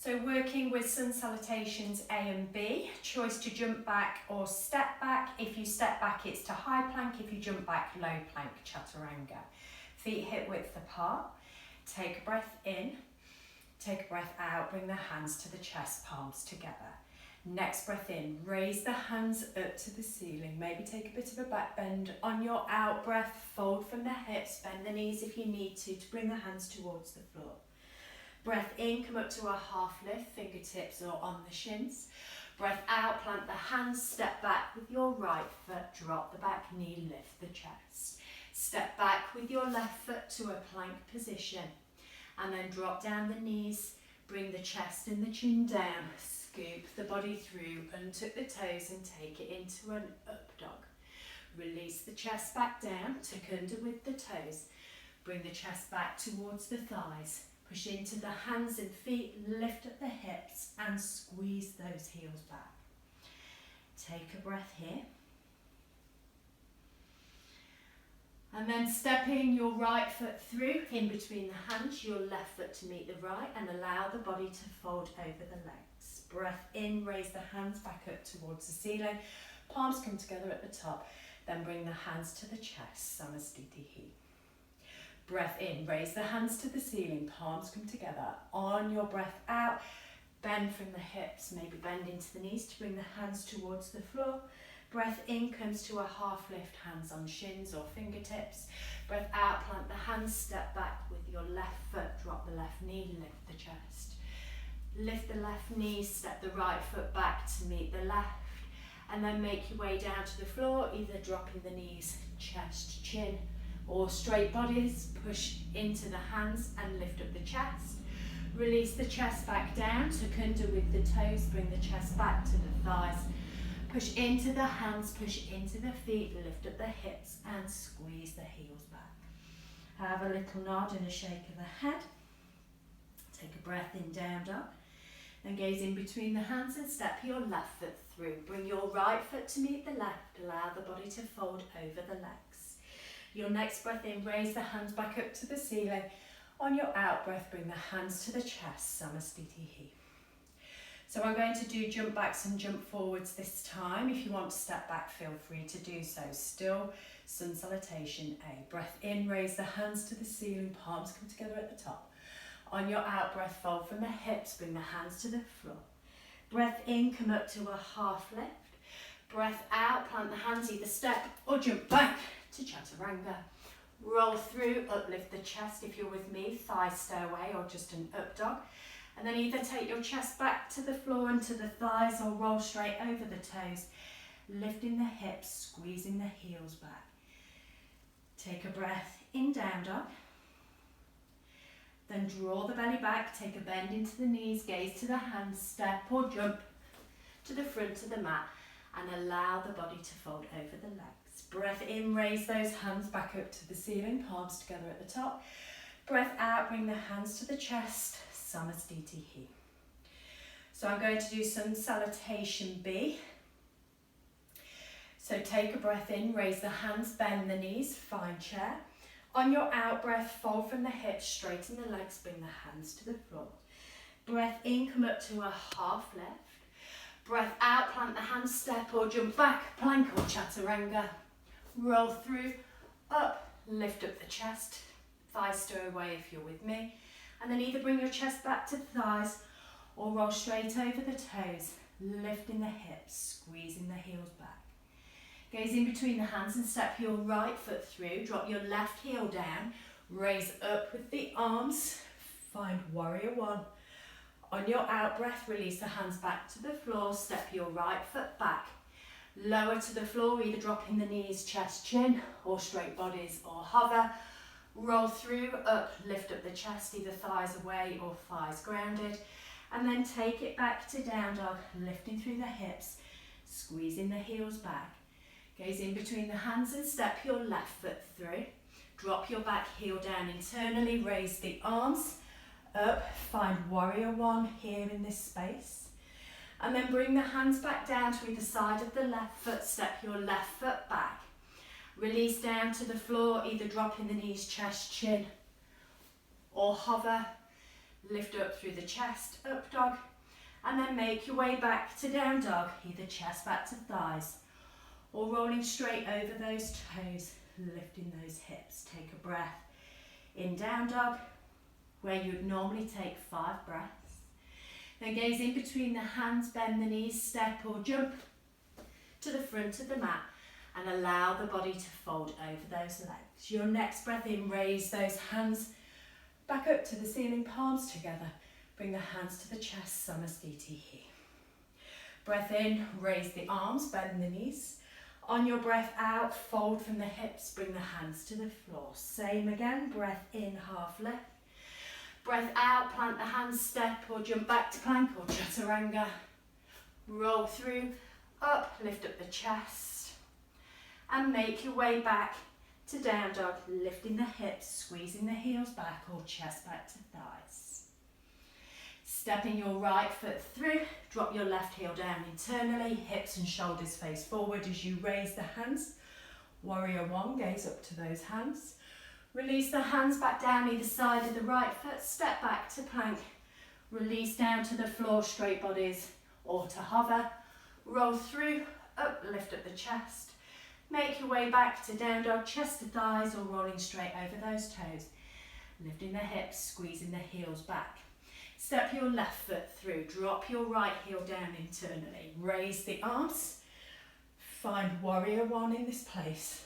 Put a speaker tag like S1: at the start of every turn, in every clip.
S1: So working with sun salutations A and B, choice to jump back or step back. If you step back, it's to high plank. If you jump back, low plank, chaturanga. Feet hip width apart. Take a breath in, take a breath out, bring the hands to the chest, palms together. Next breath in, raise the hands up to the ceiling. Maybe take a bit of a back bend. On your out breath, fold from the hips, bend the knees if you need to bring the hands towards the floor. Breath in, come up to a half lift, fingertips or on the shins. Breath out, plant the hands, step back with your right foot, drop the back knee, lift the chest. Step back with your left foot to a plank position. And then drop down the knees, bring the chest and the chin down, scoop the body through, untuck the toes and take it into an up dog. Release the chest back down, tuck under with the toes. Bring the chest back towards the thighs. Push into the hands and feet, lift up the hips and squeeze those heels back. Take a breath here. And then stepping your right foot through in between the hands, your left foot to meet the right and allow the body to fold over the legs. Breath in, raise the hands back up towards the ceiling. Palms come together at the top. Then bring the hands to the chest, Samastitihi. Breath in, raise the hands to the ceiling, palms come together. On your breath out, bend from the hips, maybe bend into the knees to bring the hands towards the floor. Breath in comes to a half lift, hands on shins or fingertips. Breath out, plant the hands, step back with your left foot, drop the left knee, lift the chest. Lift the left knee, step the right foot back to meet the left. And then make your way down to the floor, either dropping the knees, chest, chin, or straight bodies. Push into the hands and lift up the chest. Release the chest back down, tuck under with the toes, bring the chest back to the thighs. Push into the hands, push into the feet, lift up the hips and squeeze the heels back. Have a little nod and a shake of the head. Take a breath in, down dog. Then gaze in between the hands and step your left foot through. Bring your right foot to meet the left. Allow the body to fold over the legs. Your next breath in, raise the hands back up to the ceiling. On your out breath, bring the hands to the chest, Samastitihi. So I'm going to do jump backs and jump forwards this time. If you want to step back, feel free to do so. Still, sun salutation A. Breath in, raise the hands to the ceiling, palms come together at the top. On your out breath, fold from the hips, bring the hands to the floor. Breath in, come up to a half lift. Breath out, plant the hands, either step or jump back to chaturanga. Roll through, uplift the chest if you're with me, thighs stowaway or just an up dog. And then either take your chest back to the floor and to the thighs or roll straight over the toes, lifting the hips, squeezing the heels back. Take a breath in, down dog. Then draw the belly back, take a bend into the knees, gaze to the hands, step or jump to the front of the mat and allow the body to fold over the legs. Breath in, raise those hands back up to the ceiling, palms together at the top. Breath out, bring the hands to the chest, Samastitihi. So I'm going to do some salutation B. So take a breath in, raise the hands, bend the knees, find chair. On your out breath, fold from the hips, straighten the legs, bring the hands to the floor. Breath in, come up to a half lift. Breath out, plant the hands, step or jump back, plank or chaturanga. Roll through, up, lift up the chest, thighs stow away if you're with me. And then either bring your chest back to the thighs or roll straight over the toes, lifting the hips, squeezing the heels back. Gaze in between the hands and step your right foot through, drop your left heel down, raise up with the arms, find warrior one. On your out breath, release the hands back to the floor, step your right foot back. Lower to the floor, either dropping the knees, chest, chin, or straight bodies, or hover. Roll through, up, lift up the chest, either thighs away or thighs grounded. And then take it back to down dog, lifting through the hips, squeezing the heels back. Gaze in between the hands and step your left foot through. Drop your back heel down internally, raise the arms up, find warrior one here in this space. And then bring the hands back down to either side of the left foot, step your left foot back. Release down to the floor, either dropping the knees, chest, chin, or hover. Lift up through the chest, up dog, and then make your way back to down dog, either chest back to thighs, or rolling straight over those toes, lifting those hips. Take a breath in down dog, where you would normally take 5 breaths. Then gaze in between the hands, bend the knees, step or jump to the front of the mat, and allow the body to fold over those legs. Your next breath in, raise those hands back up to the ceiling, palms together. Bring the hands to the chest, Salutation. Breath in, raise the arms, bend the knees. On your breath out, fold from the hips, bring the hands to the floor. Same again, breath in, half lift. Breath out, plant the hands, step or jump back to plank or chaturanga. Roll through, up, lift up the chest. And make your way back to down dog, lifting the hips, squeezing the heels back or chest back to thighs. Stepping your right foot through, drop your left heel down internally, hips and shoulders face forward as you raise the hands. Warrior one, gaze up to those hands. Release the hands back down either side of the right foot, step back to plank. Release down to the floor, straight bodies or to hover. Roll through, up, lift up the chest. Make your way back to down dog, chest to thighs or rolling straight over those toes. Lifting the hips, squeezing the heels back. Step your left foot through, drop your right heel down internally. Raise the arms, find warrior one in this place.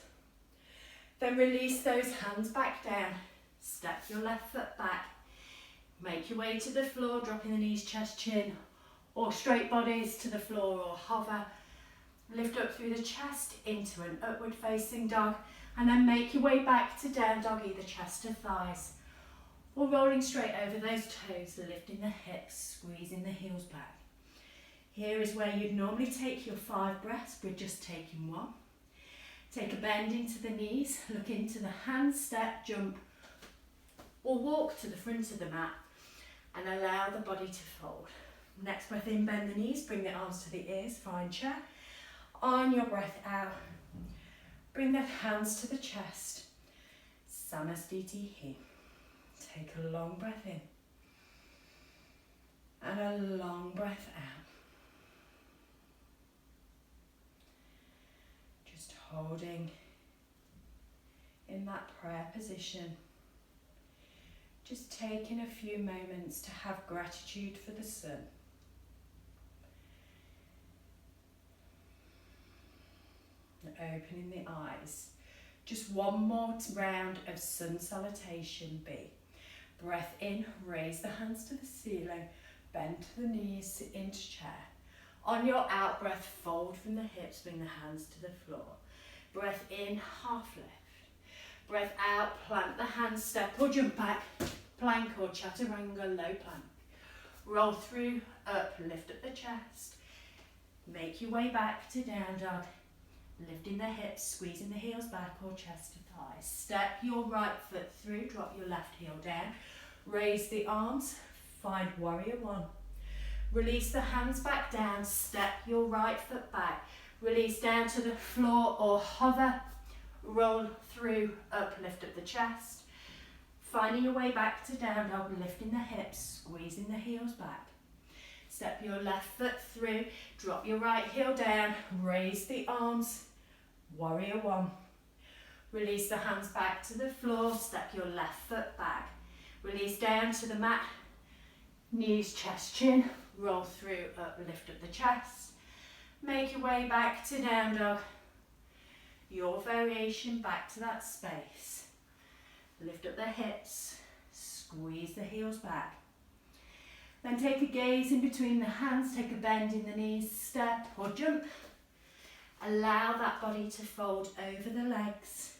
S1: Then release those hands back down, step your left foot back. Make your way to the floor, dropping the knees, chest, chin, or straight bodies to the floor or hover. Lift up through the chest into an upward facing dog, and then make your way back to down dog, either chest to thighs, or rolling straight over those toes, lifting the hips, squeezing the heels back. Here is where you'd normally take your 5 breaths, we're just taking 1. Take a bend into the knees, look into the hands, step, jump, or walk to the front of the mat, and allow the body to fold. Next breath in, bend the knees, bring the arms to the ears, find chair. On your breath out, bring the hands to the chest, Salutation. Take a long breath in and a long breath out. Just holding in that prayer position. Just taking a few moments to have gratitude for the sun. Opening the eyes. Just one more round of sun salutation. B. Breath in, raise the hands to the ceiling, bend to the knees, sit into chair. On your out breath, fold from the hips, bring the hands to the floor. Breath in, half lift. Breath out, plant the hands, step or jump back, plank or chaturanga, low plank. Roll through, up, lift up the chest. Make your way back to down dog. Lifting the hips, squeezing the heels back or chest to thighs. Step your right foot through, drop your left heel down. Raise the arms, find warrior one. Release the hands back down, step your right foot back. Release down to the floor or hover. Roll through, up, lift up the chest. Finding your way back to down dog, lifting the hips, squeezing the heels back. Step your left foot through, drop your right heel down, raise the arms, warrior one. Release the hands back to the floor, step your left foot back. Release down to the mat, knees, chest, chin, roll through, up, lift up the chest. Make your way back to down dog. Your variation back to that space. Lift up the hips, squeeze the heels back. Then take a gaze in between the hands, take a bend in the knees, step or jump. Allow that body to fold over the legs.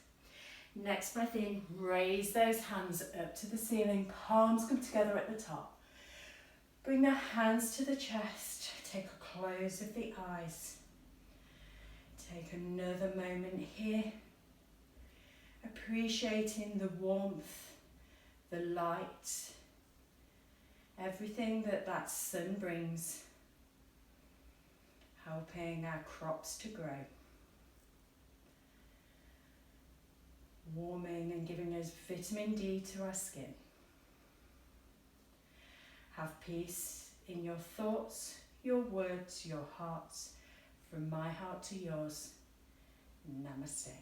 S1: Next breath in, raise those hands up to the ceiling, palms come together at the top. Bring the hands to the chest, take a close of the eyes. Take another moment here, appreciating the warmth, the light, everything that sun brings, helping our crops to grow, warming and giving us vitamin D to our skin. Have peace in your thoughts, your words, your hearts. From my heart to yours. Namaste.